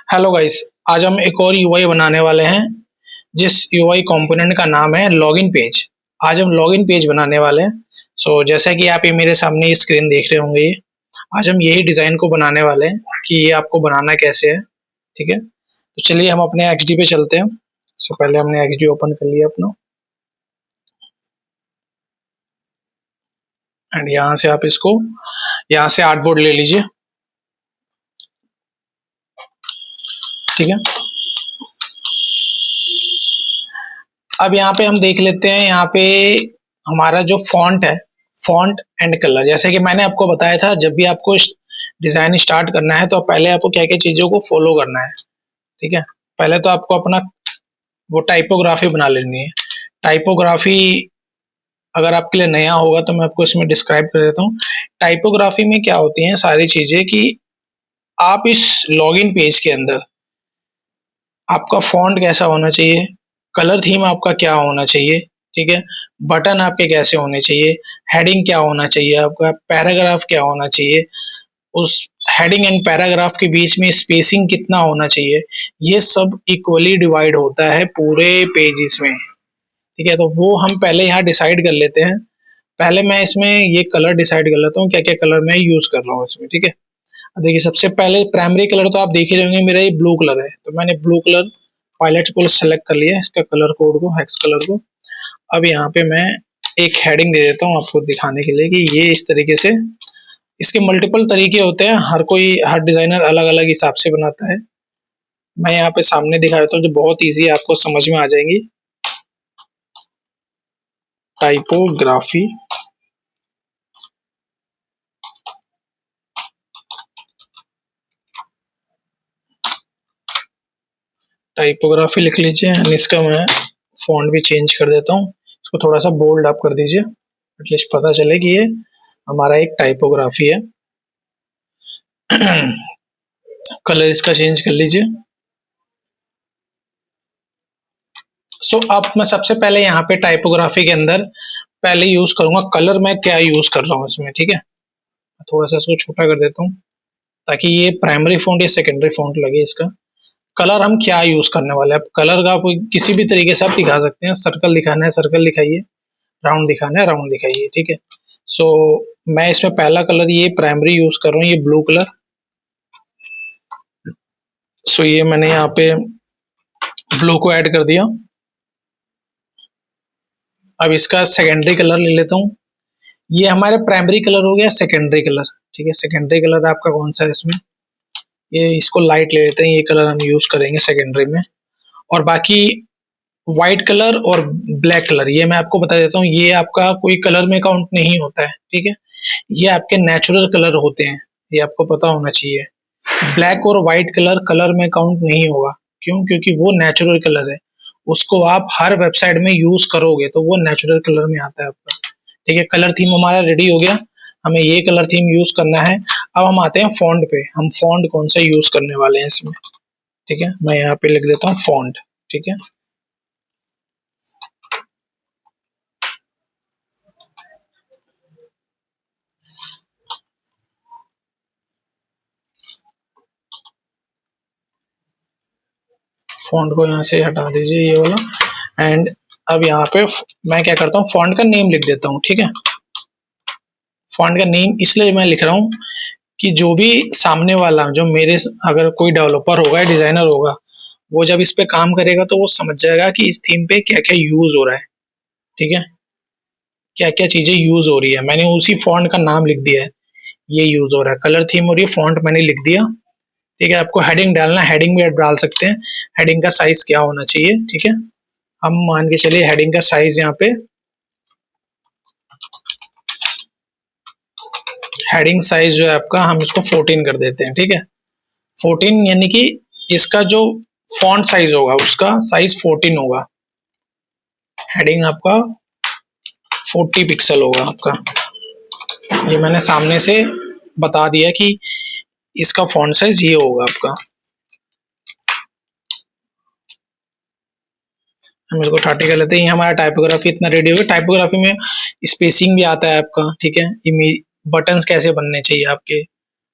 Hello guys, आज हम एक और यूआई बनाने वाले हैं जिस यूआई कंपोनेंट का नाम है लॉगिन पेज। आज हम लॉगिन पेज बनाने वाले हैं। जैसा कि आप ये मेरे सामने ये स्क्रीन देख रहे होंगे, ये आज हम यही डिजाइन को बनाने वाले हैं कि ये आपको बनाना कैसे है। ठीक है, तो चलिए हम अपने एक्सडी पे चलते हैं। पहले हमने एक्सडी ओपन कर लिया अपना, एंड यहाँ से आप इसको यहाँ से आर्टबोर्ड ले लीजिए। ठीक है, अब यहाँ पे हम देख लेते हैं, यहाँ पे हमारा जो फॉन्ट है, फॉन्ट एंड कलर, जैसे कि मैंने आपको बताया था, जब भी आपको डिजाइन स्टार्ट करना है तो पहले आपको क्या क्या चीजों को फॉलो करना है। ठीक है, पहले तो आपको अपना वो टाइपोग्राफी बना लेनी है। टाइपोग्राफी अगर आपके लिए नया होगा तो मैं आपको इसमें डिस्क्राइब कर देता हूँ। टाइपोग्राफी में क्या होती हैं सारी चीजें कि आप इस लॉगिन पेज के अंदर आपका फॉन्ट कैसा होना चाहिए, कलर थीम आपका क्या होना चाहिए, ठीक है, बटन आपके कैसे होने चाहिए, हेडिंग क्या होना चाहिए, आपका पैराग्राफ क्या होना चाहिए, उस हेडिंग एंड पैराग्राफ के बीच में स्पेसिंग कितना होना चाहिए, ये सब इक्वली डिवाइड होता है पूरे पेजेस में। ठीक है, तो वो हम पहले यहाँ डिसाइड कर लेते हैं। पहले मैं इसमें ये कलर डिसाइड कर लेता हूँ, क्या क्या कलर मैं यूज कर रहा हूँ इसमें। ठीक है, देखिए सबसे पहले प्राइमरी कलर तो आप देख ही रहे होंगे, मेरा ये ब्लू कलर है, तो मैंने ब्लू कलर पायलट को सेलेक्ट कर लिया, इसका कलर कोड को, हेक्स कलर को। अब यहाँ पे मैं एक हेडिंग दे देता हूँ आपको दिखाने के लिए कि ये इस तरीके से, इसके मल्टीपल तरीके होते हैं, हर डिजाइनर अलग अलग हिसाब से बनाता है। मैं यहाँ पे सामने दिखा देता हूँ जो बहुत ईजी आपको समझ में आ जाएंगी। टाइपोग्राफी, टाइपोग्राफी लिख लीजिए, एंड इसका मैं फॉन्ट भी चेंज कर देता हूँ, इसको थोड़ा सा बोल्ड आप कर दीजिए, एटलीस्ट पता चले कि ये हमारा एक टाइपोग्राफी है। कलर इसका चेंज कर लीजिए। अब मैं सबसे पहले यहाँ पे टाइपोग्राफी के अंदर पहले यूज करूंगा कलर, मैं क्या यूज कर रहा हूँ इसमें। ठीक है, थोड़ा सा इसको छोटा कर देता हूँ ताकि ये प्राइमरी फॉन्ट या सेकेंडरी फॉन्ट लगे। इसका कलर हम क्या यूज करने वाले हैं, कलर का आप किसी भी तरीके से आप दिखा सकते हैं। सर्कल दिखाना है सर्कल दिखाइए, राउंड दिखाना है राउंड दिखाइए। ठीक है, मैं इसमें पहला कलर ये प्राइमरी यूज कर रहा हूँ, ये ब्लू कलर। ये मैंने यहाँ पे ब्लू को ऐड कर दिया। अब इसका सेकेंडरी कलर ले लेता हूँ, ये हमारे प्राइमरी कलर हो गया, सेकेंडरी कलर। ठीक है, सेकेंडरी कलर आपका कौन सा है इसमें, ये इसको लाइट ले लेते हैं, ये कलर हम यूज करेंगे सेकेंडरी में। और बाकी व्हाइट कलर और ब्लैक कलर, ये मैं आपको बता देता हूँ, ये आपका कोई कलर में काउंट नहीं होता है। ठीक है, ये आपके नेचुरल कलर होते हैं, ये आपको पता होना चाहिए। ब्लैक और व्हाइट कलर कलर में काउंट नहीं होगा, क्यों? क्योंकि वो नेचुरल कलर है, उसको आप हर वेबसाइट में यूज करोगे तो वो नेचुरल कलर में आता है आपका। ठीक है, कलर थीम हमारा रेडी हो गया, हमें ये कलर थीम यूज करना है। अब हम आते हैं फॉन्ट पे, हम फॉन्ट कौन सा यूज करने वाले हैं इसमें। ठीक है, मैं यहाँ पे लिख देता हूँ फॉन्ट। ठीक है, फॉन्ट को यहाँ से हटा दीजिए ये वाला, एंड अब यहाँ पे मैं क्या करता हूँ, फॉन्ट का नेम लिख देता हूँ। ठीक है, फॉन्ट का नेम इसलिए मैं लिख रहा हूँ कि जो भी सामने वाला, जो मेरे, अगर कोई डेवलपर होगा या डिजाइनर होगा, वो जब इस पे काम करेगा तो वो समझ जाएगा कि इस थीम पे क्या क्या यूज हो रहा है। ठीक है, क्या क्या चीजें यूज हो रही है, मैंने उसी फॉन्ट का नाम लिख दिया है, ये यूज हो रहा है, कलर थीम और ये फॉन्ट मैंने लिख दिया। ठीक है, आपको हेडिंग डालना है, हेडिंग भी आप डाल सकते हैं, हेडिंग का साइज क्या होना चाहिए। ठीक है, हम मान के चलिए हेडिंग का साइज यहाँ पे, हेडिंग साइज जो है आपका, हम इसको 14 कर देते हैं। ठीक है, 14 यानी कि इसका जो फॉन्ट साइज होगा उसका साइज 14 होगा, हेडिंग आपका 40 पिक्सल होगा आपका। ये मैंने सामने से बता दिया कि इसका फॉन्ट साइज ये होगा आपका। हम इसको 30 कर लेते हैं। ये हमारा टाइपोग्राफी इतना रेडी हो गया। टाइपोग्राफी में स्पेसिंग भी आता है आपका। ठीक है, बटन्स कैसे बनने चाहिए आपके।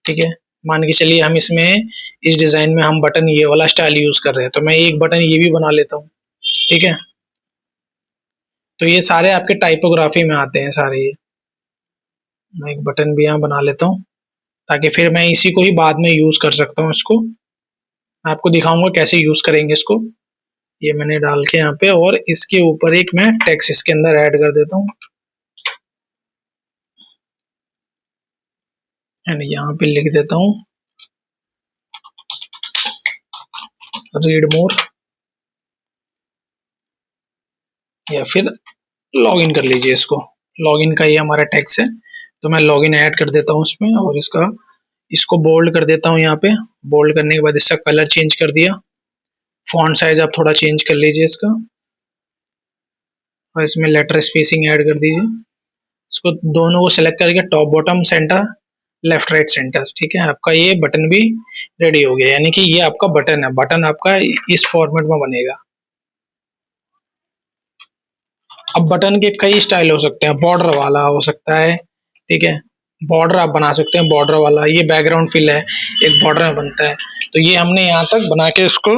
ठीक है, मान के चलिए हम इसमें इस डिजाइन में हम बटन ये वाला स्टाइल यूज कर रहे हैं, तो मैं एक बटन ये भी बना लेता हूँ। ठीक है, तो ये सारे आपके टाइपोग्राफी में आते हैं सारे ये। मैं एक बटन भी यहाँ बना लेता हूँ ताकि फिर मैं इसी को ही बाद में यूज कर सकता हूँ। इसको मैं आपको दिखाऊंगा कैसे यूज करेंगे इसको। ये मैंने डाल के यहाँ पे, और इसके ऊपर एक मैं टेक्स्ट इसके अंदर ऐड कर देता हूँ, एंड यहाँ पे लिख देता हूँ रीड मोर, या फिर लॉगिन कर लीजिए इसको। लॉगिन का ये हमारा टेक्स्ट है, तो मैं लॉगिन ऐड कर देता हूँ उसमें, और इसको बोल्ड कर देता हूँ। यहाँ पे बोल्ड करने के बाद इसका कलर चेंज कर दिया। फॉन्ट साइज आप थोड़ा चेंज कर लीजिए इसका, और इसमें लेटर स्पेसिंग ऐड कर दीजिए। इसको दोनों को सिलेक्ट करके top bottom centre left right centre. ठीक है, आपका ये बटन भी रेडी हो गया, यानी कि ये आपका बटन है। बटन आपका इस फॉर्मेट में बनेगा। अब बटन के कई स्टाइल हो सकते हैं, बॉर्डर वाला हो सकता है। ठीक है, बॉर्डर आप बना सकते हैं, बॉर्डर वाला। ये बैकग्राउंड फिल है, एक बॉर्डर में बनता है। तो ये हमने यहाँ तक बना के इसको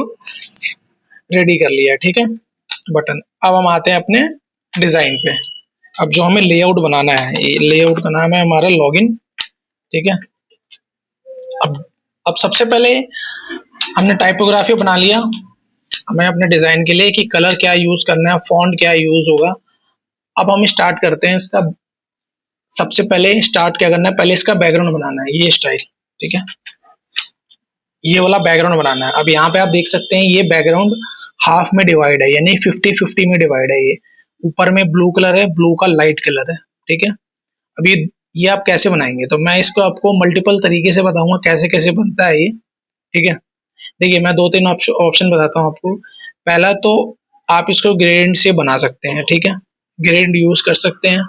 रेडी कर लिया। ठीक है, बटन। अब हम आते हैं अपने डिजाइन पे। अब जो हमें लेआउट बनाना है, ये लेआउट का नाम है हमारा लॉगिन। ठीक है, अब सबसे पहले हमने टाइपोग्राफी बना लिया। हमें अपने डिजाइन के लिए कि कलर क्या यूज करना है, फॉन्ट क्या यूज होगा। अब हम स्टार्ट करते हैं इसका। सबसे पहले स्टार्ट क्या करना है, पहले इसका बैकग्राउंड बनाना है, ये स्टाइल। ठीक है, ये वाला बैकग्राउंड बनाना है। अब यहाँ पे आप देख सकते हैं ये बैकग्राउंड हाफ में डिवाइड है, यानी 50-50 में डिवाइड है। ये ऊपर में ब्लू कलर है, ब्लू का लाइट कलर है। ठीक है, अब ये आप कैसे बनाएंगे, तो मैं इसको आपको मल्टीपल तरीके से बताऊंगा कैसे कैसे बनता है ये। ठीक है, देखिए मैं 2-3 ऑप्शन बताता हूँ आपको। पहला तो आप इसको ग्रेडियंट से बना सकते हैं। ठीक है, ग्रेडियंट यूज कर सकते हैं।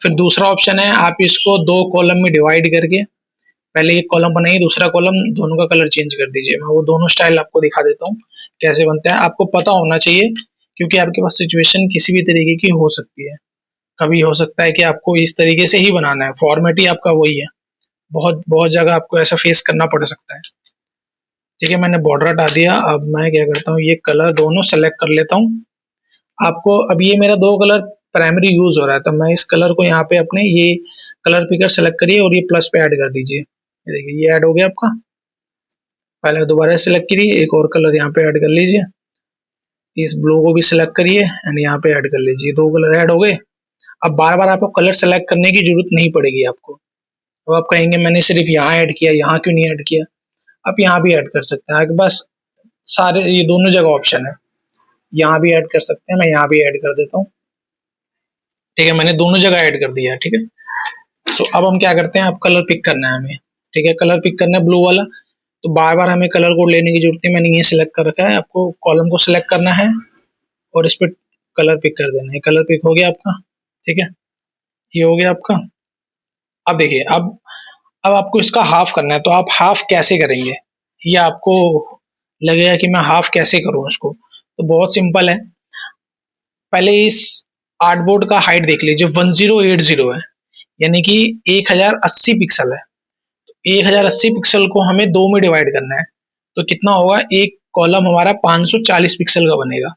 फिर दूसरा ऑप्शन है आप इसको 2 कॉलम में डिवाइड करके पहले एक कॉलम बनाइए, दूसरा कॉलम, दोनों का कलर चेंज कर दीजिए। मैं वो दोनों स्टाइल आपको दिखा देता हूँ कैसे बनता है। आपको पता होना चाहिए, क्योंकि आपके पास सिचुएशन किसी भी तरीके की हो सकती है। कभी हो सकता है कि आपको इस तरीके से ही बनाना है, फॉर्मेट ही आपका वही है। बहुत बहुत जगह आपको ऐसा फेस करना पड़ सकता है। ठीक है, मैंने बॉर्डर हटा दिया। अब मैं क्या करता हूँ, ये कलर दोनों सेलेक्ट कर लेता हूँ। आपको अब ये मेरा 2 कलर प्राइमरी यूज हो रहा है, तो मैं इस कलर को यहाँ पे अपने ये कलर पिकर सेलेक्ट करिए और ये प्लस पे ऐड कर दीजिए। ये देखिए ये ऐड हो गया आपका। पहले दोबारा सेलेक्ट करिए, एक और कलर यहाँ पे ऐड कर लीजिए। इस ब्लू को भी सिलेक्ट करिए एंड यहाँ पे ऐड कर लीजिए। 2 कलर ऐड हो गए। अब बार बार आपको कलर सेलेक्ट करने की जरूरत नहीं पड़ेगी आपको। अब आप कहेंगे मैंने सिर्फ यहाँ ऐड किया, यहाँ क्यों नहीं ऐड किया। आप यहाँ भी ऐड कर सकते हैं, आपके पास सारे ये दोनों जगह ऑप्शन है। यहाँ भी ऐड कर सकते हैं, मैं यहाँ भी ऐड कर देता हूँ। ठीक है, मैंने दोनों जगह ऐड कर दिया है। ठीक है, सो अब हम क्या करते हैं, अब कलर पिक करना है हमें। ठीक है, कलर पिक करना है ब्लू वाला, तो बार बार हमें कलर कोड लेने की जरूरत है। मैंने ये सिलेक्ट कर रखा है। आपको कॉलम को सिलेक्ट करना है और इस पर कलर पिक कर देना है। कलर पिक हो गया आपका। ठीक है, ये हो गया आपका। अब देखिए, अब आपको इसका हाफ करना है, तो आप हाफ कैसे करेंगे, ये आपको लगेगा कि मैं हाफ कैसे करूं इसको। तो बहुत सिंपल है। पहले इस आर्टबोर्ड का हाइट देख लीजिए, 1080 है, यानी कि 1080 पिक्सल है। 1080 पिक्सल को हमें 2 में डिवाइड करना है, तो कितना होगा, एक कॉलम हमारा 540 पिक्सल का बनेगा।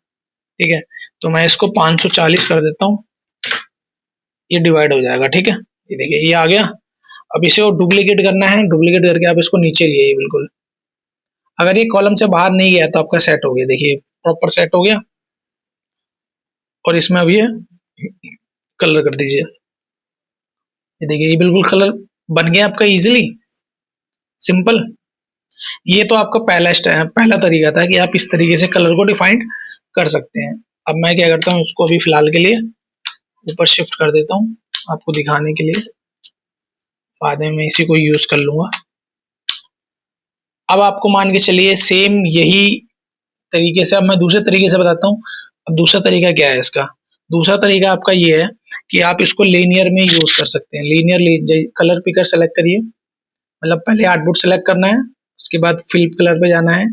ठीक है, तो मैं इसको 540 कर देता हूँ, ये डिवाइड हो जाएगा। ठीक है, ये देखिए ये आ गया। अब इसे और डुप्लीकेट करना है, डुप्लीकेट करके आप इसको नीचे लिए बिल्कुल। अगर ये कॉलम से बाहर नहीं गया तो आपका सेट हो गया। देखिए प्रॉपर सेट हो गया। और इसमें अब ये कलर कर दीजिए। ये देखिए ये बिल्कुल कलर बन गया आपका इजीली, सिंपल। ये तो आपका पहला तरीका था कि आप इस तरीके से कलर को डिफाइन कर सकते हैं। अब मैं क्या करता हूँ, इसको अभी फिलहाल के लिए ऊपर शिफ्ट कर देता हूँ आपको दिखाने के लिए, बाद में मैं इसी को यूज कर लूंगा। अब आपको मान के चलिए सेम यही तरीके से, अब मैं दूसरे तरीके से बताता हूँ। अब दूसरा तरीका क्या है इसका, दूसरा तरीका आपका ये है कि आप इसको लीनियर में यूज कर सकते हैं। लीनियर कलर पिकर सेलेक्ट करिए, मतलब पहले आर्टबोर्ड सेलेक्ट करना है, उसके बाद फिल कलर पे जाना है,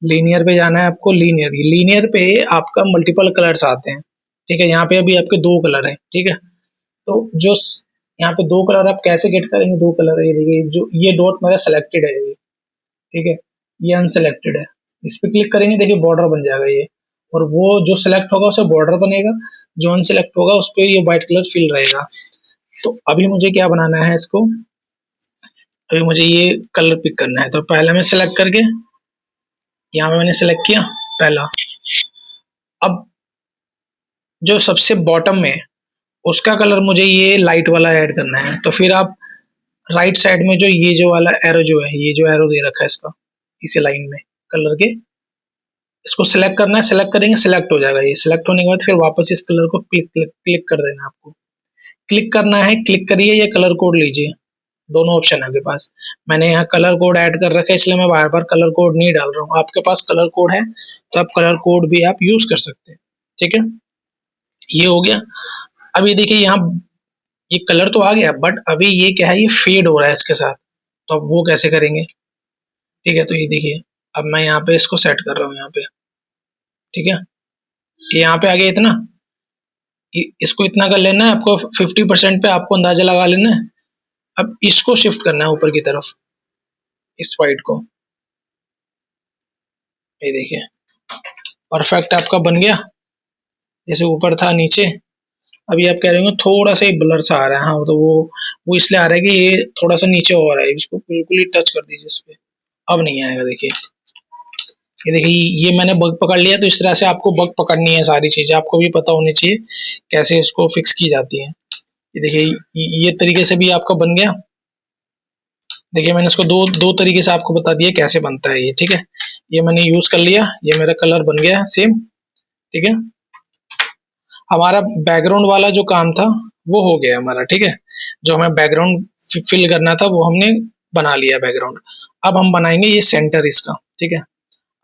लीनियर पे जाना है आपको। लीनियर पे आपका मल्टीपल कलर्स आते हैं। ठीक है, यहाँ पे अभी आपके 2 कलर हैं। ठीक है, तो जो यहाँ पे दो कलर आप कैसे गेट करेंगे, दो कलर ये देखिए, जो ये डॉट मेरा सेलेक्टेड है ये, ठीक है, ये अनसेलेक्टेड है। इस पे क्लिक करेंगे, देखिए बॉर्डर बन जाएगा ये, और वो जो सिलेक्ट होगा उसे बॉर्डर बनेगा, जो अनसेलेक्ट होगा उस पे ये व्हाइट कलर फिल रहेगा। तो अभी मुझे क्या बनाना है इसको, अभी मुझे ये कलर पिक करना है। तो पहले मैं सिलेक्ट करके यहाँ पे मैंने सिलेक्ट किया पहला। अब जो सबसे बॉटम में उसका कलर मुझे ये लाइट वाला ऐड करना है। तो फिर आप राइट साइड में जो ये जो वाला एरो जो है, ये जो एरो दे रखा है इसका, इसी लाइन में कलर के, इसको सिलेक्ट करना है। सिलेक्ट करेंगे, सिलेक्ट हो जाएगा। ये सिलेक्ट होने के बाद फिर वापस इस कलर को क्लिक कर देना है आपको। क्लिक करना है, क्लिक करिए, या कलर कोड लीजिए, दोनों ऑप्शन है आपके पास। मैंने यहाँ कलर कोड ऐड कर रखा है, इसलिए मैं बार बार कलर कोड नहीं डाल रहा हूँ। आपके पास कलर कोड है तो आप कलर कोड भी आप यूज कर सकते हैं, ठीक है। ये हो गया। अब ये देखिए यहाँ ये कलर तो आ गया, बट अभी ये क्या है, ये फेड हो रहा है इसके साथ। तो अब वो कैसे करेंगे, ठीक है। तो ये देखिए, अब मैं यहाँ पे इसको सेट कर रहा हूँ यहाँ पे, ठीक है। यहाँ पे आ गया इतना, इसको इतना कर लेना है आपको, 50% पे आपको अंदाजा लगा लेना है। अब इसको शिफ्ट करना है ऊपर की तरफ, इस वाइट को, ये देखिए परफेक्ट आपका बन गया। जैसे ऊपर था नीचे, अभी आप कह रहे हो थोड़ा सा ही ब्लर सा आ रहा है। हाँ, तो वो इसलिए आ रहा है कि ये थोड़ा सा नीचे हो रहा है, इसको बिल्कुल ही टच कर दीजिए इस पे, अब नहीं आएगा। देखिए ये देखिए, ये मैंने बग पकड़ लिया। तो इस तरह से आपको बग पकड़नी है, सारी चीजें आपको भी पता होनी चाहिए कैसे इसको फिक्स की जाती है। ये देखिए, ये तरीके से भी आपका बन गया। देखिए मैंने इसको दो तरीके से आपको बता दिया कैसे बनता है ये, ठीक है। ये मैंने यूज कर लिया, ये मेरा कलर बन गया है सेम, ठीक है। हमारा बैकग्राउंड वाला जो काम था वो हो गया हमारा, ठीक है। जो हमें बैकग्राउंड फिल करना था वो हमने बना लिया बैकग्राउंड। अब हम बनाएंगे ये सेंटर इसका, ठीक है।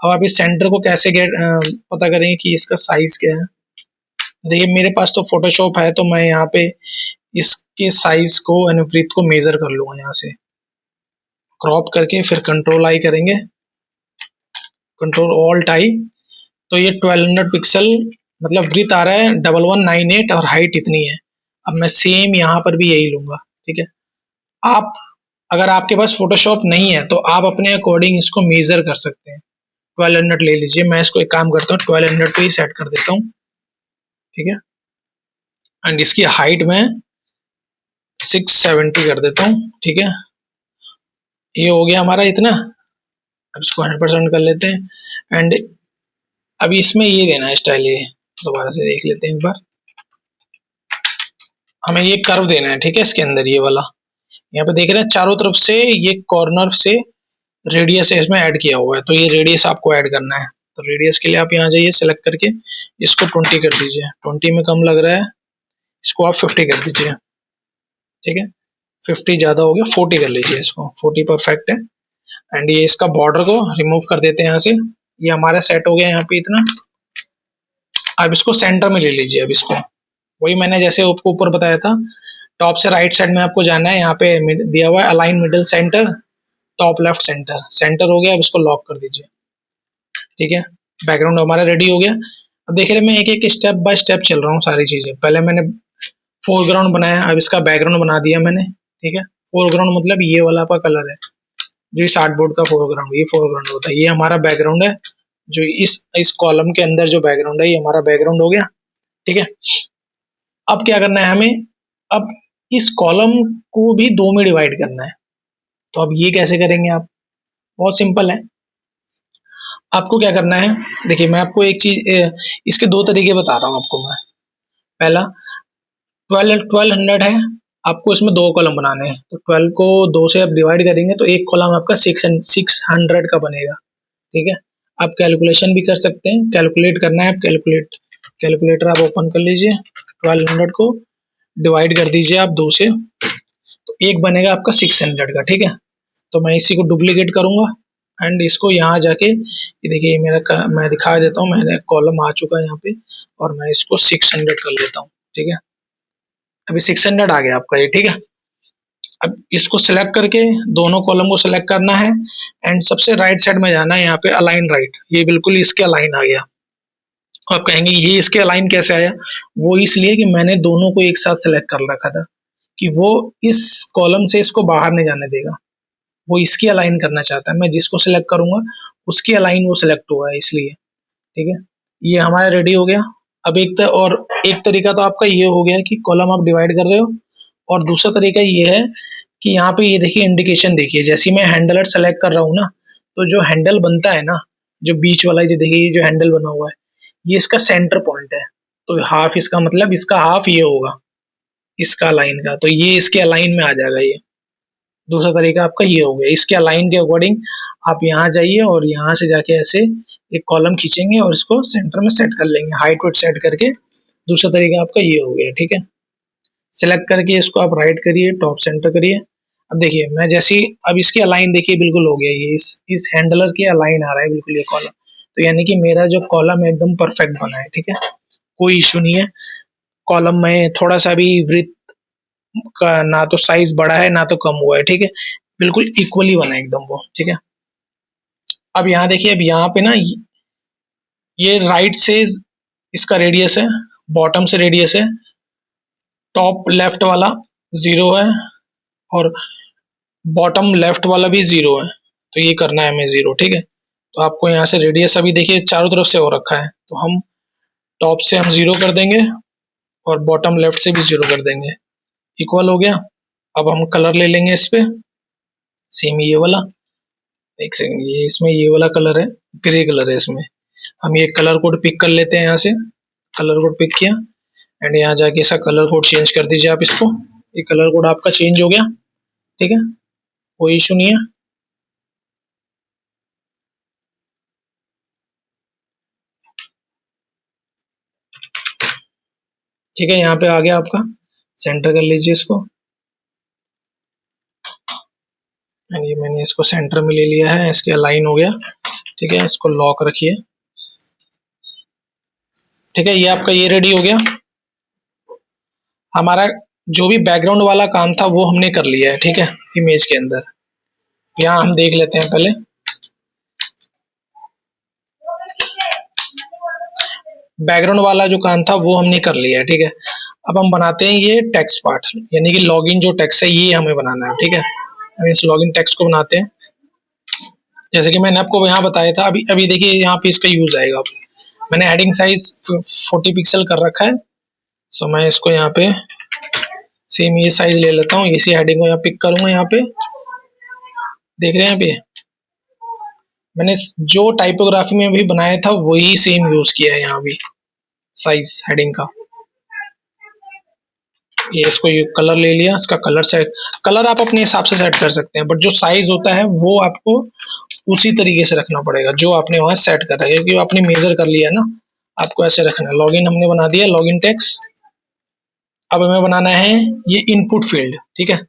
अब आप इस सेंटर को कैसे पता करेंगे कि इसका साइज क्या है। देखिए मेरे पास तो फोटोशॉप है, तो मैं यहाँ पे इसके साइज को यानी ब्रीथ को मेजर कर लूंगा। यहाँ से क्रॉप करके फिर कंट्रोल आई करेंगे, कंट्रोल ऑल्ट आई, तो ये 1200 पिक्सल मतलब ब्रीथ आ रहा है 1198 और हाइट इतनी है। अब मैं सेम यहाँ पर भी यही लूंगा, ठीक है। आप अगर आपके पास फोटोशॉप नहीं है तो आप अपने अकॉर्डिंग इसको मेजर कर सकते हैं। 1200 ले लीजिए। मैं इसको एक काम करता हूँ, 1200 पे ही सेट कर देता हूँ, ठीक है। एंड इसकी हाइट में 670 कर देता हूँ, ठीक है। ये हो गया हमारा इतना। अब इसको 100% कर लेते हैं। एंड अभी इसमें ये देना है स्टाइल, ये दोबारा से देख लेते हैं एक बार। हमें ये कर्व देना है, ठीक है। इसके अंदर ये वाला, यहाँ पे देख रहे हैं चारों तरफ से ये कॉर्नर से रेडियस इसमें ऐड किया हुआ है, तो ये रेडियस आपको ऐड करना है। तो रेडियस के लिए आप यहाँ जाइए, सेलेक्ट करके इसको 20 कर दीजिए। 20 में कम लग रहा है, इसको आप 50 कर दीजिए, ठीक है। 50 ज्यादा हो गया, 40 कर लीजिए इसको, 40 परफेक्ट है। एंड ये इसका बॉर्डर को रिमूव कर देते हैं यहाँ से। ये हमारा सेट हो गया यहाँ पे इतना। अब इसको सेंटर में ले लीजिए। अब इसको वही मैंने जैसे आपको ऊपर बताया था, टॉप से राइट साइड में आपको जाना है। यहाँ पे दिया हुआ है align middle centre, top left centre. Centre हो गया, अब इसको लॉक कर दीजिए, ठीक है। बैकग्राउंड हमारा रेडी हो गया। अब देख रहे मैं एक एक स्टेप बाय स्टेप चल रहा हूँ सारी चीजें। पहले मैंने फोरग्राउंड बनाया, अब इसका बैकग्राउंड बना दिया मैंने, ठीक है। फोरग्राउंड मतलब ये वाला आपका कलर है, जो इस आर्टबोर्ड का फोरग्राउंड, ये फोरग्राउंड होता है। ये हमारा बैकग्राउंड है, जो इस कॉलम के अंदर जो बैकग्राउंड है, ये हमारा बैकग्राउंड हो गया, ठीक है। अब क्या करना है हमें, अब इस कॉलम को भी दो में डिवाइड करना है। तो अब ये कैसे करेंगे आप, बहुत सिंपल है। आपको क्या करना है, देखिए मैं आपको एक चीज इसके दो तरीके बता रहा हूँ आपको मैं। पहला 1200 है, आपको इसमें दो कॉलम बनाने हैं। तो 12 को 2 से आप डिवाइड करेंगे तो एक कॉलम आपका 600 का बनेगा, ठीक है। आप कैलकुलेशन भी कर सकते हैं, कैलकुलेट करना है, आप कैलकुलेटर आप ओपन कर लीजिए। 1200 को डिवाइड कर दीजिए आप 2 से, तो एक बनेगा आपका 600 का, ठीक है। तो मैं इसी को डुप्लीकेट करूंगा एंड इसको यहाँ जाके, ये देखिए मैं दिखा देता हूँ, मैंने कॉलम आ चुका है यहाँ पे, और मैं इसको 600 कर लेता हूँ, ठीक है। अभी 600 आ गया आपका ये, ठीक है। अब इसको सिलेक्ट करके दोनों कॉलम को सिलेक्ट करना है एंड सबसे राइट साइड में जाना है, यहाँ पे अलाइन राइट, ये बिल्कुल इसके अलाइन आ गया। आप कहेंगे ये इसके अलाइन कैसे आया, वो इसलिए कि मैंने दोनों को एक साथ सिलेक्ट कर रखा था। कि वो इस कॉलम से इसको बाहर नहीं जाने देगा, वो इसकी अलाइन करना चाहता है। मैं जिसको सिलेक्ट करूंगा उसकी अलाइन वो सिलेक्ट हुआ है इसलिए। ठीक है, ये हमारा रेडी हो गया। अब एक तरीका तो आपका ये हो गया कि कॉलम आप डिवाइड कर रहे हो, और दूसरा तरीका ये है कि यहाँ पे ये देखिए इंडिकेशन देखिए, जैसे मैं हैंडलर सेलेक्ट कर रहा हूँ ना, तो जो हैंडल बनता है ना, जो बीच वाला ये देखिए, ये जो हैंडल बना हुआ है ये इसका सेंटर पॉइंट है, तो हाफ इसका मतलब इसका हाफ ये होगा इसका लाइन का, तो ये इसके अलाइन में आ जाएगा। ये दूसरा तरीका आपका ये हो गया। इसके अलाइन के अकॉर्डिंग आप यहाँ जाइए और यहाँ से जाके ऐसे एक कॉलम खींचेंगे और इसको सेंटर में सेट कर लेंगे, हाइट वेट सेट करके। दूसरा तरीका आपका ये हो गया। ठीक है, सिलेक्ट करके इसको आप राइट करिए, टॉप सेंटर करिए। अब देखिए मैं जैसे ही अब इसकी अलाइन देखिए बिल्कुल हो गया, ये इस हैंडलर की अलाइन आ रहा है बिल्कुल ये कॉलम, तो यानी कि मेरा जो कॉलम है एकदम परफेक्ट बना है। ठीक है, कोई इशू नहीं है। कॉलम में थोड़ा सा भी वृत्त का ना तो साइज बड़ा है ना तो कम हुआ है। ठीक है, बिल्कुल इक्वली बना है एकदम वो। ठीक है, अब यहाँ देखिए, अब यहाँ पे ना ये राइट से इसका रेडियस है, बॉटम से रेडियस है, टॉप लेफ्ट वाला 0 है और बॉटम लेफ्ट वाला भी 0 है, तो ये करना है हमें 0। ठीक है, तो आपको यहाँ से रेडियस अभी देखिए चारों तरफ से हो रखा है, तो हम टॉप से हम 0 कर देंगे और बॉटम लेफ्ट से भी 0 कर देंगे। इक्वल हो गया। अब हम कलर ले लेंगे इस पे, सेम ये वाला। एक सेकंड, ये इसमें ये वाला कलर है, ग्रे कलर है इसमें। हम ये कलर कोड पिक कर लेते हैं, यहाँ से कलर कोड पिक किया एंड यहाँ जाके इसका कलर कोड चेंज कर दीजिए आप इसको। ये कलर कोड आपका चेंज हो गया। ठीक है, कोई इशू नहीं है। ठीक है, यहाँ पे आ गया आपका, सेंटर कर लीजिए इसको। ये मैंने इसको सेंटर में ले लिया है, इसके अलाइन हो गया। ठीक है, इसको लॉक रखिए। ठीक है, ये आपका ये रेडी हो गया। हमारा जो भी बैकग्राउंड वाला काम था वो हमने कर लिया है। ठीक है, इमेज के अंदर यहाँ हम देख लेते हैं पहले। बैकग्राउंड वाला जो काम था वो हमने कर लिया है। ठीक है, अब हम बनाते हैं ये टेक्स्ट पार्ट, यानी कि लॉगिन जो टेक्स्ट है ये हमें बनाना है। ठीक है, हम इस लॉगिन टेक्स्ट को बनाते हैं, जैसे कि मैंने आपको यहाँ बताया था। अभी अभी देखिए यहाँ पे इसका यूज आएगा। मैंने हेडिंग साइज 40 पिक्सल कर रखा है, सो मैं इसको यहाँ पे सेम ये साइज ले लेता हूँ, इसी हेडिंग को यहाँ पिक करूंगा। यहाँ पे देख रहे हैं, यहाँ पे मैंने जो टाइपोग्राफी में भी बनाया था वही सेम यूज किया है यहाँ भी, साइज हेडिंग का। ये इसको ये कलर ले लिया, इसका कलर सेट, कलर आप अपने हिसाब से सेट कर सकते हैं, बट जो साइज होता है वो आपको उसी तरीके से रखना पड़ेगा जो आपने वहां सेट करा है, क्योंकि आपने मेजर कर लिया ना, आपको ऐसे रखना है। लॉगिन हमने बना दिया, लॉगिन टेक्स्ट। अब हमें बनाना है ये इनपुट फील्ड। ठीक है,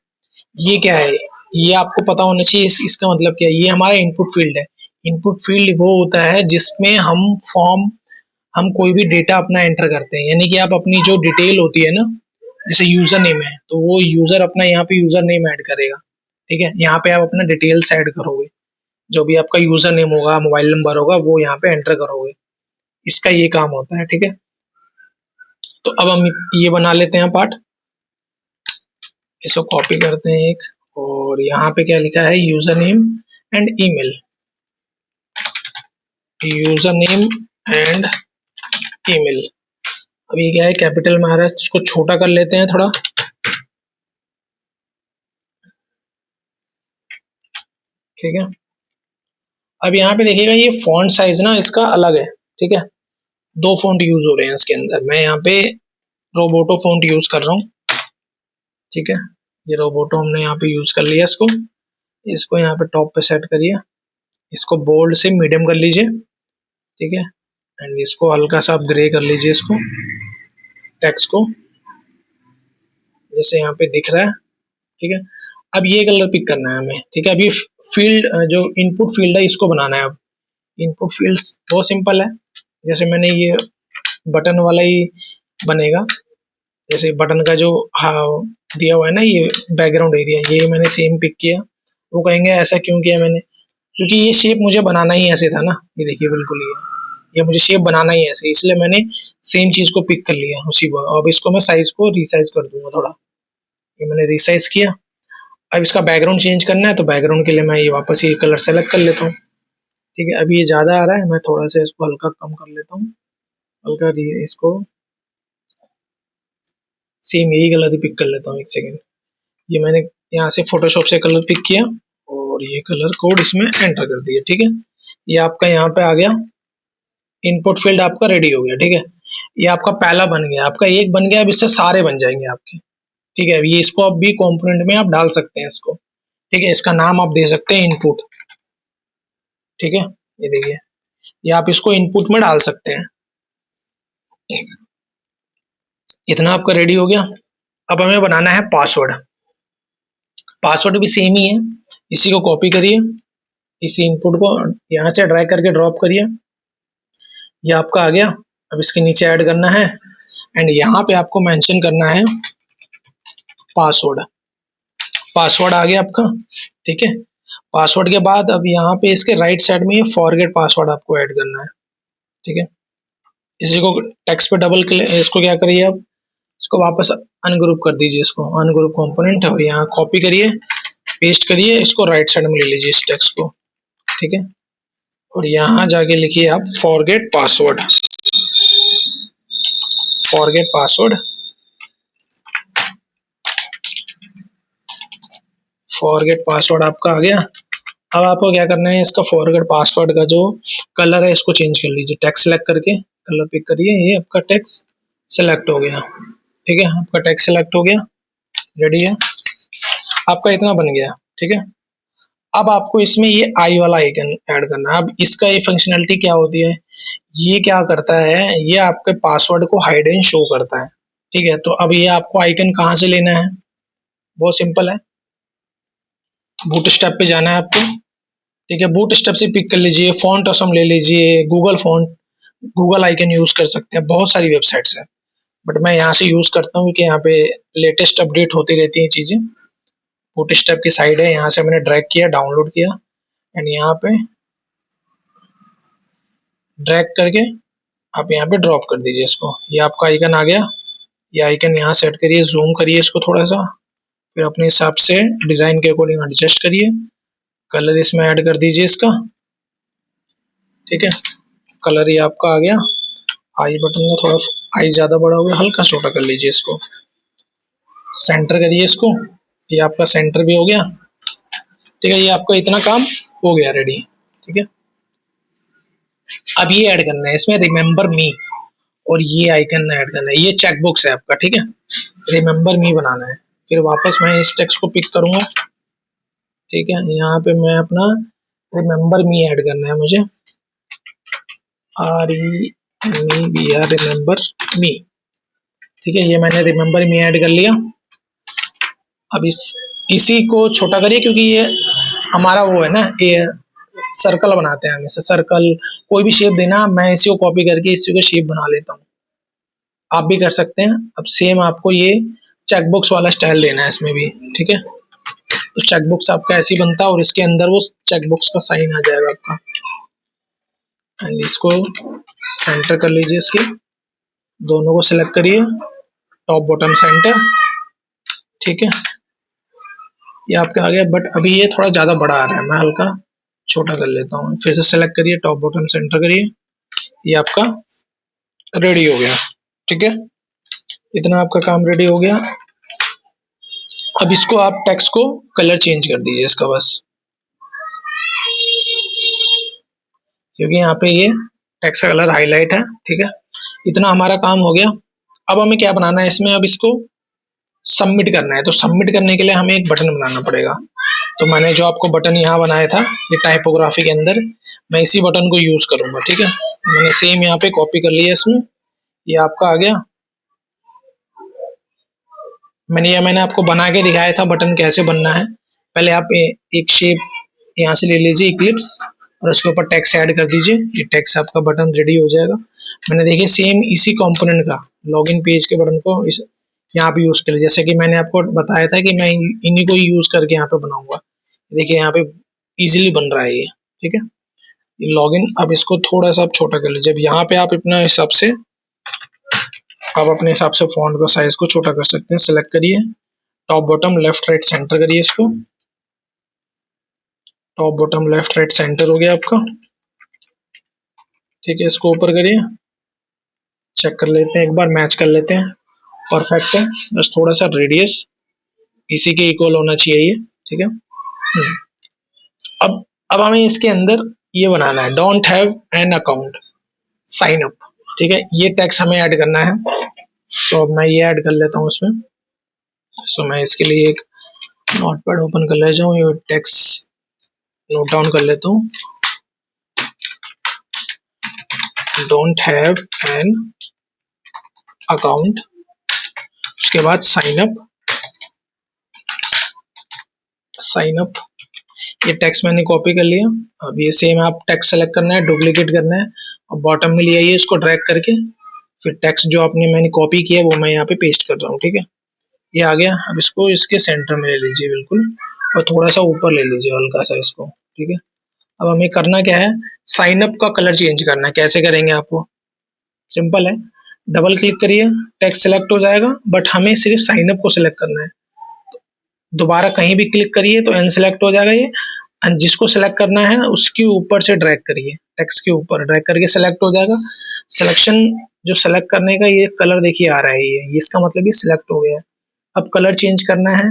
ये क्या है, ये आपको पता होना चाहिए। इसका मतलब क्या है, ये हमारा इनपुट फील्ड है। इनपुट फील्ड वो होता है जिसमें हम कोई भी डेटा अपना एंटर करते हैं, यानी कि आप अपनी जो डिटेल होती है ना, जैसे यूजर नेम है तो वो यूजर अपना यहाँ पे यूजर नेम ऐड करेगा। ठीक है, यहाँ पे आप अपना डिटेल्स ऐड करोगे, जो भी आपका यूजर नेम होगा, मोबाइल नंबर होगा, वो यहाँ पे एंटर करोगे। इसका ये काम होता है। ठीक है, तो अब हम ये बना लेते हैं पार्ट, इसको कॉपी करते हैं एक, और यहाँ पे क्या लिखा है, user name and email. User name and email. अब ये क्या है, कैपिटल में आ रहा है, इसको छोटा कर लेते हैं थोड़ा। ठीक है, अब यहाँ पे देखिएगा ये फॉन्ट साइज ना इसका अलग है। ठीक है, दो फॉन्ट यूज हो रहे हैं इसके अंदर। मैं यहाँ पे रोबोटो फॉन्ट यूज कर रहा हूँ। ठीक है, ये रोबोटो हमने यहाँ पे यूज कर लिया। इसको इसको यहाँ पे टॉप पे सेट करिए, इसको बोल्ड से मीडियम कर लीजिए। ठीक है, एंड इसको हल्का सा आप ग्रे कर लीजिए, इसको टेक्स्ट को जैसे यहाँ पे दिख रहा है। ठीक है, अब ये कलर पिक करना है हमें। ठीक है, अभी फील्ड जो इनपुट फील्ड है इसको बनाना है। अब इनपुट फील्ड बहुत सिंपल है, जैसे मैंने ये बटन वाला ही बनेगा। जैसे बटन का जो दिया हुआ है ना, ये बैकग्राउंड एरिया, ये मैंने सेम पिक किया। वो कहेंगे ऐसा क्यों किया मैंने, क्योंकि ये शेप मुझे बनाना ही ऐसे था ना। ये देखिए बिल्कुल ये मुझे शेप बनाना ही ऐसे, इसलिए मैंने सेम चीज को पिक कर लिया उसी को। अब इसको मैं साइज को रीसाइज कर दूंगा थोड़ा, ये मैंने रिसाइज किया। अब इसका बैकग्राउंड चेंज करना है तो बैकग्राउंड के लिए मैं ये वापस ये कलर सेलेक्ट कर लेता हूँ। ठीक है, अभी ये ज़्यादा आ रहा है, मैं थोड़ा सा इसको हल्का कम कर लेता हूँ। हल्का इसको सेम यही कलर ही पिक कर लेता हूँ। एक सेकेंड, ये मैंने यहाँ से फोटोशॉप से कलर पिक किया और ये कलर कोड इसमें एंटर कर दिया। ठीक है, ये आपका यहाँ पे आ गया, इनपुट फील्ड आपका रेडी हो गया। ठीक है, ये आपका पहला बन गया, आपका एक बन गया, अब इससे सारे बन जाएंगे आपके। ठीक है, ये इसको अब भी कंपोनेंट में आप डाल सकते हैं इसको। ठीक है, इसका नाम आप दे सकते हैं इनपुट। ठीक है, ये देखिए, ये आप इसको इनपुट में डाल सकते हैं। इतना आपका रेडी हो गया। अब हमें बनाना है पासवर्ड। पासवर्ड भी सेम ही है, इसी को कॉपी करिए, इसी इनपुट को यहाँ से ड्रैग करके ड्रॉप करिए, ये आपका आ गया। अब इसके नीचे ऐड करना है एंड यहाँ पे आपको मेंशन करना है पासवर्ड। पासवर्ड आ गया आपका। ठीक है, पासवर्ड के बाद अब यहाँ पे इसके राइट साइड में ये फॉरगेट पासवर्ड आपको ऐड करना है। ठीक है, इसी को टेक्स्ट पे डबल क्लिक, इसको क्या करिए, अब इसको वापस अनग्रुप कर दीजिए, इसको अनग्रुप कंपोनेंट, और यहाँ कॉपी करिए, पेस्ट करिए, इसको राइट साइड में ले लीजिए इस टेक्स्ट को। ठीक है, और यहाँ जाके लिखिए आप forget password. Forget password, forget password आपका आ गया। अब आपको क्या करना है, इसका फॉरगेट पासवर्ड का जो कलर है इसको चेंज कर लीजिए। टेक्स्ट सेलेक्ट करके कलर पिक करिए, ये आपका टेक्स्ट सेलेक्ट हो गया। ठीक है, आपका टेक्स्ट सेलेक्ट हो गया, रेडी है, आपका इतना बन गया। ठीक है, अब आपको इसमें ये आई वाला आइकन ऐड करना है। अब इसका ये फंक्शनैलिटी क्या होती है, ये क्या करता है, ये आपके पासवर्ड को हाइड एंड शो करता है। ठीक है, तो अब ये आपको आइकन कहाँ से लेना है, बहुत सिंपल है, बूटस्ट्रैप पे जाना है आपको। ठीक है, बूटस्ट्रैप से पिक कर लीजिए, फॉन्ट ऑसम ले लीजिए, Google font, Google icon use कर सकते हैं, बहुत सारी वेबसाइट्स हैं, बट मैं यहाँ से यूज करता हूँ कि यहाँ पे लेटेस्ट अपडेट होती रहती हैं चीजें। बूटस्ट्रैप की साइड है, यहाँ से मैंने ड्रैग किया, डाउनलोड किया एंड यहाँ पे ड्रैग करके आप यहाँ पे ड्रॉप कर दीजिए इसको। ये आपका आइकन आ गया, ये आइकन यहाँ सेट करिए, जूम करिए इसको थोड़ा सा, फिर अपने हिसाब से डिजाइन के अकॉर्डिंग एडजस्ट करिए, कलर इसमें ऐड कर दीजिए इसका। ठीक है, कलर ये आपका आ गया। आई बटन का थोड़ा आई ज्यादा बड़ा हो गया, हल्का छोटा कर लीजिए इसको, सेंटर करिए इसको, ये आपका सेंटर भी हो गया। ठीक है, ये आपका इतना काम हो गया रेडी। ठीक है, अब ये ऐड करना है इसमें रिमेंबर मी, और ये आइकन ऐड करना है, ये चेकबॉक्स है आपका। ठीक है, रिमेंबर मी बनाना है, फिर वापस मैं इस टेक्स्ट को पिक करूंगा। ठीक है, यहाँ पे मैं अपना रिमेंबर मी ऐड करना है मुझे, REMEBR, रिमेंबर मी। ठीक है, ये मैंने रिमेंबर मी ऐड कर लिया। अब इसी को छोटा करिए, क्योंकि ये हमारा वो है ना, ये सर्कल बनाते हैं हम, इसे सर्कल कोई भी शेप देना, मैं इसी को कॉपी करके इसी को शेप बना लेता हूँ, आप भी कर सकते हैं। अब सेम आपको ये चेकबॉक्स वाला स्टाइल देना है इसमें भी। ठीक है, तो चेकबॉक्स आपका ऐसे ही बनता है और इसके अंदर वो चेकबॉक्स का साइन आ जाएगा आपका, एंड इसको सेंटर कर लीजिए, इसके दोनों को सिलेक्ट करिए, टॉप बॉटम सेंटर। ठीक है, ये आपका आ गया, बट अभी ये थोड़ा ज्यादा बड़ा आ रहा है, मैं हल्का छोटा कर लेता हूँ। फिर से सेलेक्ट करिए, टॉप बॉटम सेंटर करिए, ये आपका रेडी हो गया। ठीक है, इतना आपका काम रेडी हो गया। अब इसको आप टेक्स्ट को कलर चेंज कर दीजिए इसका बस, क्योंकि यहाँ पे ये टेक्स्ट का कलर हाईलाइट है। ठीक है, इतना हमारा काम हो गया। अब हमें क्या बनाना है इसमें, अब इसको सबमिट करना है, तो सबमिट करने के लिए हमें एक बटन बनाना पड़ेगा। तो मैंने जो आपको बटन यहाँ बनाया था, ये टाइपोग्राफी के अंदर, मैं इसी बटन को यूज करूंगा। ठीक है, मैंने सेम यहाँ पे कॉपी कर लिया इसमें, ये आपका आ गया। मैंने आपको बना के दिखाया था बटन कैसे बनना है। पहले आप एक शेप यहाँ से ले लीजिए, इक्लिप्स, और उसके ऊपर टेक्स्ट ऐड कर दीजिए, ये टेक्स्ट आपका बटन रेडी हो जाएगा। मैंने देखिए सेम इसी कंपोनेंट का लॉगिन पेज के बटन को यहाँ पे यूज कर लिया, जैसे कि मैंने आपको बताया था कि मैं इन्हीं को यूज करके यहाँ पे बनाऊंगा। देखिए यहाँ पे इजीली बन रहा है ये। ठीक है, ये लॉगिन, अब इसको थोड़ा सा आप छोटा कर लीजिए। अब यहाँ पे आप अपने हिसाब से फॉन्ट का साइज को छोटा कर सकते हैं, सेलेक्ट करिए, top bottom left right centre करिए इसको। Top bottom left right centre हो गया आपका। ठीक है, इसको ऊपर करिए, चेक कर लेते हैं, एक बार मैच कर लेते हैं, परफेक्ट है। बस थोड़ा सा रेडियस इसी के इक्वल होना चाहिए ये। ठीक है। अब हमें इसके अंदर ये बनाना है, don't have an account sign up. ठीक है, ये टेक्स्ट हमें ऐड करना है, तो अब मैं ये ऐड कर लेता हूँ उसमें। सो मैं इसके लिए एक नोटपैड ओपन कर ले जाऊँ, ये टेक्स्ट नोट डाउन कर लेता हूँ। डोंट हैव एन अकाउंट, उसके बाद साइन अप। साइन अप ये टेक्स्ट मैंने कॉपी कर लिया। अब ये सेम आप टेक्स्ट सेलेक्ट करना है, डुप्लीकेट करना है, और बॉटम में ले आइए इसको ड्रैग करके, फिर टेक्स्ट जो मैंने कॉपी किया वो मैं यहाँ पे पेस्ट कर रहा हूँ। ठीक है, ये आ गया। अब इसको इसके सेंटर में ले लीजिए बिल्कुल, और थोड़ा सा ऊपर ले लीजिए हल्का सा इसको। ठीक है, अब हमें करना क्या है, साइन अप का कलर चेंज करना है। कैसे करेंगे आपको, सिंपल है, डबल क्लिक करिए, टेक्स्ट सेलेक्ट हो जाएगा, बट हमें सिर्फ साइन अप को सिलेक्ट करना है। दोबारा कहीं भी क्लिक करिए तो अनसेलेक्ट हो जाएगा ये, जिसको सेलेक्ट करना है उसके ऊपर से ड्रैग करिए, टेक्स्ट के ऊपर ड्रैग करके सेलेक्ट हो जाएगा। सिलेक्शन जो सेलेक्ट करने का ये कलर देखिए आ रहा है, ये इसका मतलब ये सिलेक्ट हो गया है। अब कलर चेंज करना है,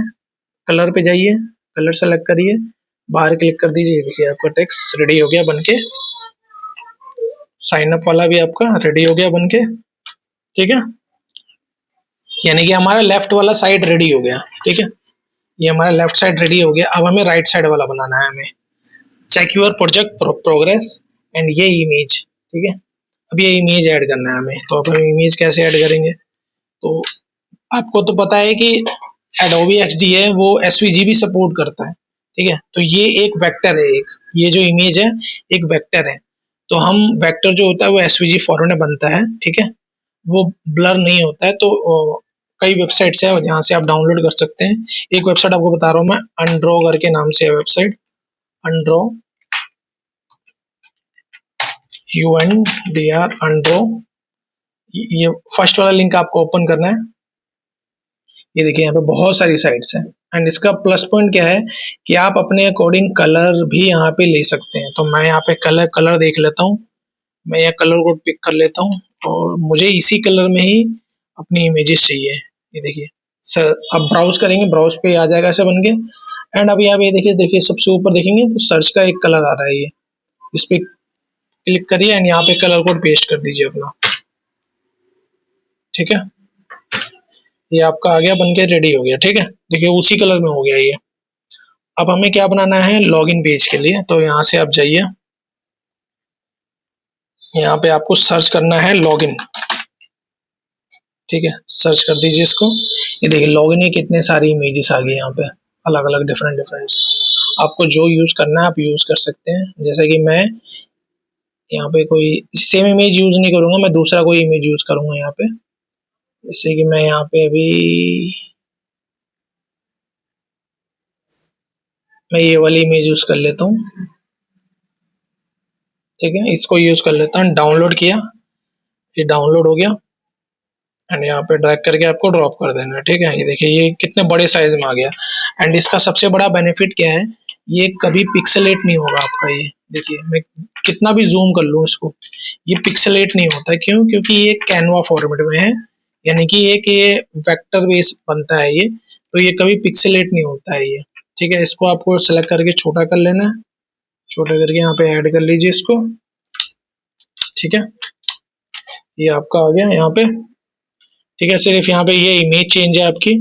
कलर पे जाइए, कलर सेलेक्ट करिए, बाहर क्लिक कर दीजिए, देखिए आपका टेक्स्ट रेडी हो गया बनके। साइन अप वाला भी आपका रेडी हो गया बनके। ठीक है, यानी कि हमारा लेफ्ट वाला साइड रेडी हो गया। ठीक है, ये हमारा लेफ्ट साइड रेडी हो गया। अब हमें राइट साइड वाला बनाना है। हमें check your project progress and ये इमेज। ठीक है, अब ये इमेज ऐड करना है हमें, तो अब हम इमेज कैसे ऐड करेंगे, तो आपको तो पता है कि एडोबी एक्सडी है वो एसवीजी भी सपोर्ट करता है। ठीक है, तो ये एक वेक्टर है, एक ये जो इमेज है एक वेक्टर है, तो हम वेक्टर जो होता है वो एसवीजी फॉर्मेट में बनता है। ठीक है, वो ब्लर नहीं होता है, तो कई वेबसाइट्स है जहाँ से आप डाउनलोड कर सकते हैं। एक वेबसाइट आपको बता रहा हूँ मैं, अनड्रॉ करके नाम से है वेबसाइट, अनड्रॉ, UNDR, अनड्रॉ। ये फर्स्ट वाला लिंक आपको ओपन करना है। ये देखिए यहाँ पे बहुत सारी साइट्स हैं, एंड इसका प्लस पॉइंट क्या है कि आप अपने अकॉर्डिंग कलर भी यहाँ पे ले सकते हैं। तो मैं यहाँ पे कलर देख लेता हूँ, मैं यहाँ कलर कोड पिक कर लेता हूँ, और मुझे इसी कलर में ही अपनी इमेजेस चाहिए। ये देखिए सर, अब ब्राउज करेंगे, ब्राउज पे आ जाएगा ऐसे बन के। एंड अब यहाँ पे देखिए सबसे ऊपर देखेंगे तो सर्च का एक कलर आ रहा है, ये इस पे क्लिक करिए एंड यहाँ पे कलर कोड पेस्ट कर दीजिए अपना। ठीक है, ये आपका आ गया बन के रेडी हो गया। ठीक है, देखिए उसी कलर में हो गया ये। अब हमें क्या बनाना है लॉगिन पेज के लिए, तो यहाँ से आप जाइए, यहाँ पे आपको सर्च करना है लॉगिन। ठीक है, सर्च कर दीजिए इसको। ये देखिए लॉगिन में कितने सारी इमेजेस आ गई यहाँ पे, अलग अलग डिफरेंट डिफरेंट। आपको जो यूज करना है आप यूज कर सकते हैं। जैसे कि मैं यहाँ पे कोई सेम इमेज यूज नहीं करूंगा, मैं दूसरा कोई इमेज यूज करूंगा यहाँ पे। जैसे कि मैं यहाँ पे अभी मैं ये वाली इमेज यूज कर लेता हूँ। ठीक है, इसको यूज कर लेता हूँ, डाउनलोड किया, ये डाउनलोड हो गया, एंड यहाँ पे ड्रैग करके आपको ड्रॉप कर देना है। ठीक है, ये देखिए ये कितने बड़े साइज में आ गया। एंड इसका सबसे बड़ा बेनिफिट क्या है, ये कभी पिक्सलेट नहीं होगा आपका। ये देखिए मैं कितना भी जूम कर लूँ इसको, ये पिक्सलेट नहीं होता। क्यों, क्योंकि ये कैनवा फॉर्मेट में है, यानी कि ये वेक्टर बेस बनता है ये, तो ये कभी पिक्सलेट नहीं होता है ये। ठीक है, इसको आपको सेलेक्ट करके छोटा कर लेना है, छोटा करके यहाँ पे ऐड कर लीजिए इसको। ठीक है, ये आपका आ गया यहाँ पे। ठीक है, सिर्फ यहाँ पे ये इमेज चेंज है आपकी।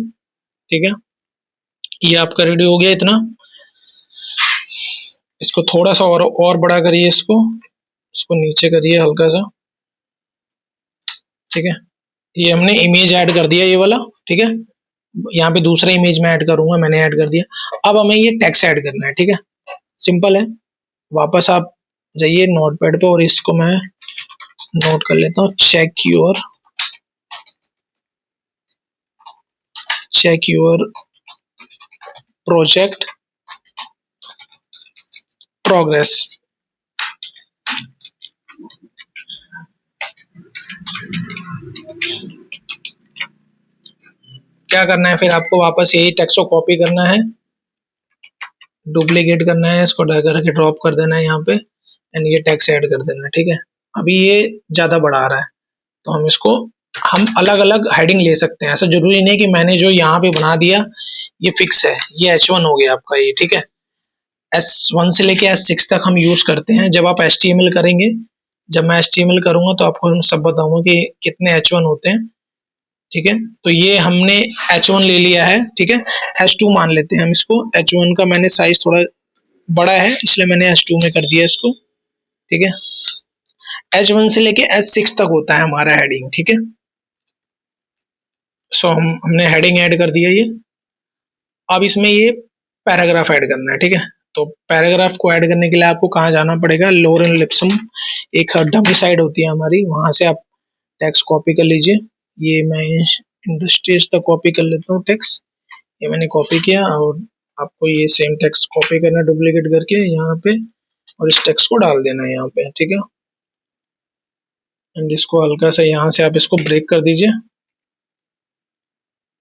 ठीक है, ये आपका रेडी हो गया इतना। इसको थोड़ा सा और बड़ा करिए, इसको नीचे करिए हल्का सा। ठीक है, ये हमने इमेज ऐड कर दिया ये वाला। ठीक है, यहाँ पे दूसरा इमेज में ऐड करूंगा, मैंने ऐड कर दिया। अब हमें ये टेक्स्ट ऐड करना है। ठीक है, सिंपल है, वापस आप जाइए नोटपैड पे और इसको मैं नोट कर लेता हूँ, चेक योर प्रोजेक्ट प्रोग्रेस। क्या करना है फिर आपको वापस यही टेक्स्ट को कॉपी करना है, डुप्लीकेट करना है, इसको ड्रैग करके ड्रॉप कर देना है यहाँ पे एंड ये टेक्स्ट ऐड कर देना है। ठीक है, अभी ये ज्यादा बड़ा आ रहा है तो हम अलग अलग हेडिंग ले सकते हैं। ऐसा जरूरी नहीं कि मैंने जो यहाँ पे बना दिया ये फिक्स है, ये H1 हो गया आपका ये। ठीक है, S1 से लेके S6 तक हम यूज करते हैं जब आप HTML करेंगे। जब मैं HTML करूंगा तो आपको सब बताऊंगा कि कितने H1 होते हैं। ठीक है, तो ये हमने H1 ले लिया है। ठीक है, H2 मान लेते हैं हम इसको। H1 का मैंने साइज थोड़ा बड़ा है इसलिए मैंने H2 में कर दिया इसको। ठीक है, H1 से लेके H6 तक होता है हमारा हेडिंग। ठीक है, सो हमने हेडिंग ऐड कर दिया ये। अब इसमें ये पैराग्राफ ऐड करना है। ठीक है, तो पैराग्राफ को ऐड करने के लिए आपको कहाँ जाना पड़ेगा, लोरेन लिप्सम एक डमी साइट होती है हमारी, वहां से आप टेक्स्ट कॉपी कर लीजिए। ये मैं इंडस्ट्रीज तक कॉपी कर लेता हूँ टेक्स्ट, ये मैंने कॉपी किया और आपको ये सेम टेक्स्ट कॉपी करना डुप्लीकेट करके यहाँ पे और इस टेक्स्ट को डाल देना है यहाँ पे। ठीक है, एंड इसको हल्का सा यहाँ से आप इसको ब्रेक कर दीजिए,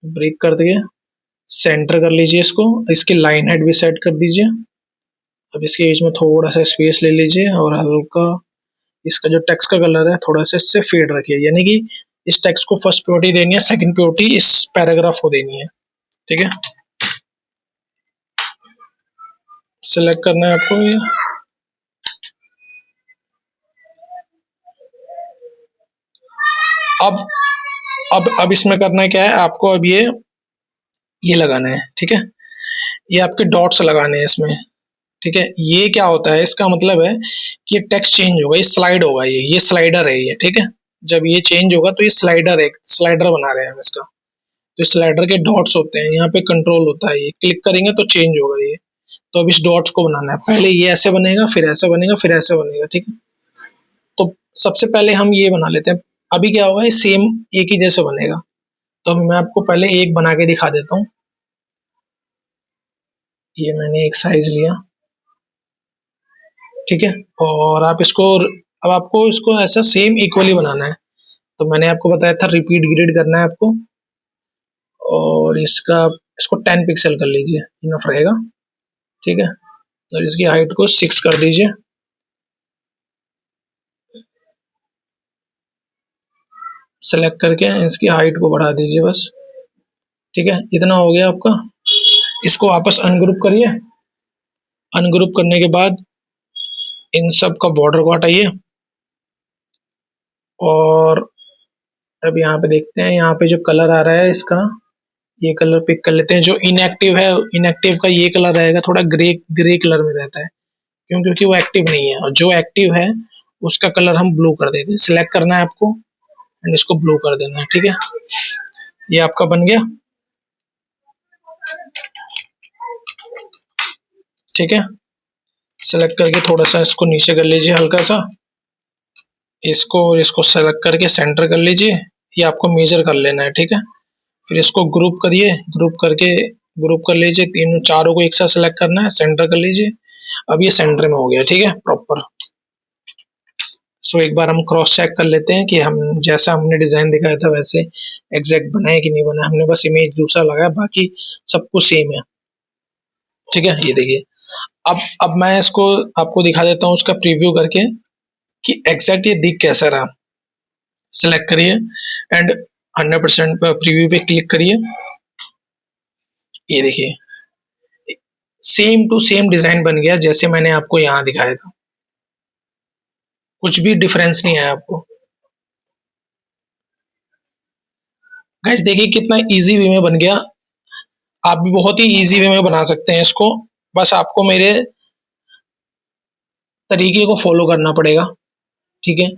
ब्रेक कर दिए, सेंटर कर लीजिए इसको, इसकी लाइन हेड भी सेट कर दीजिए। अब इसके बीच में थोड़ा सा स्पेस ले लीजिए और हल्का इसका जो टेक्स्ट का कलर है थोड़ा सा इससे फेड रखिए, यानी कि इस टेक्स्ट को फर्स्ट प्रायोरिटी देनी है, सेकंड प्रायोरिटी इस पैराग्राफ को देनी है। ठीक है, सिलेक्ट करना है आपको ये। अब इसमें करना है क्या है आपको, अब ये लगाना है। ठीक है, ये आपके डॉट्स लगाने हैं इसमें। ठीक है, ये क्या होता है, इसका मतलब है कि टेक्स्ट चेंज होगा, ये स्लाइड होगा, ये स्लाइडर है ये। ठीक है, जब ये चेंज होगा तो ये स्लाइडर है, स्लाइडर बना रहे हैं हम इसका। तो स्लाइडर के डॉट्स होते हैं, यहाँ पे कंट्रोल होता है, ये क्लिक करेंगे तो चेंज होगा ये। तो अब इस डॉट्स को बनाना है, पहले ये ऐसे बनेगा, फिर ऐसे बनेगा, फिर ऐसे बनेगा। ठीक है, तो सबसे पहले हम ये बना लेते हैं। अभी क्या होगा, ये सेम एक ही जैसे बनेगा। तो मैं आपको पहले एक बना के दिखा देता हूँ। ये मैंने एक साइज लिया। ठीक है, और अब आपको इसको ऐसा सेम इक्वली बनाना है। तो मैंने आपको बताया था रिपीट ग्रिड करना है आपको, और इसको 10 पिक्सल कर लीजिए, इनफ रहेगा। ठीक है, और इसकी हाइट को 6 कर दीजिए। सेलेक्ट करके इसकी हाइट को बढ़ा दीजिए बस। ठीक है, इतना हो गया आपका। इसको वापस अनग्रुप करिए। अनग्रुप करने के बाद इन सब का बॉर्डर को हटाइए और अब यहाँ पे देखते हैं, यहाँ पे जो कलर आ रहा है इसका, ये कलर पिक कर लेते हैं। जो इनएक्टिव है, इनएक्टिव का ये कलर रहेगा थोड़ा ग्रे ग्रे कलर में रहता है, क्योंकि वो एक्टिव नहीं है। और जो एक्टिव है उसका कलर हम ब्लू कर देते हैं। सिलेक्ट करना है आपको एंड इसको ब्लू कर देना है। ठीक है, ये आपका बन गया। ठीक है, सेलेक्ट करके थोड़ा सा इसको नीचे कर लीजिए, हल्का सा इसको सेलेक्ट करके सेंटर कर लीजिए। ये आपको मेजर कर लेना है। ठीक है, फिर इसको ग्रुप करिए, ग्रुप कर लीजिए, तीनों चारों को एक साथ सेलेक्ट करना है, सेंटर कर लीजिए। अब ये सेंटर में हो गया। ठीक है, प्रॉपर। सो एक बार हम क्रॉस चेक कर लेते हैं कि हम जैसा हमने डिजाइन दिखाया था वैसे एग्जैक्ट बना है कि नहीं बना। हमने बस इमेज दूसरा लगाया, बाकी सब कुछ सेम है। ठीक है, ये देखिए। अब मैं इसको आपको दिखा देता हूँ उसका प्रीव्यू करके कि एग्जैक्ट ये दिख कैसा रहा। सिलेक्ट करिए एंड 100% प्रीव्यू पे क्लिक करिए। ये देखिए, सेम टू सेम डिजाइन बन गया जैसे मैंने आपको यहाँ दिखाया था, कुछ भी डिफरेंस नहीं आया आपको। गाइस देखिए कितना इजी वे में बन गया। आप भी बहुत ही इजी वे में बना सकते हैं इसको, बस आपको मेरे तरीके को फॉलो करना पड़ेगा। ठीक है,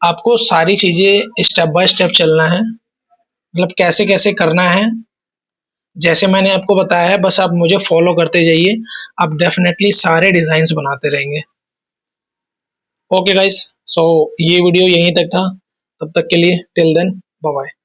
आपको सारी चीजें स्टेप बाय स्टेप चलना है, मतलब कैसे कैसे करना है जैसे मैंने आपको बताया है, बस आप मुझे फॉलो करते जाइए। आप डेफिनेटली सारे डिजाइन्स बनाते रहेंगे। ओके गाइस, सो ये वीडियो यहीं तक था। तब तक के लिए टिल देन बाय बाय।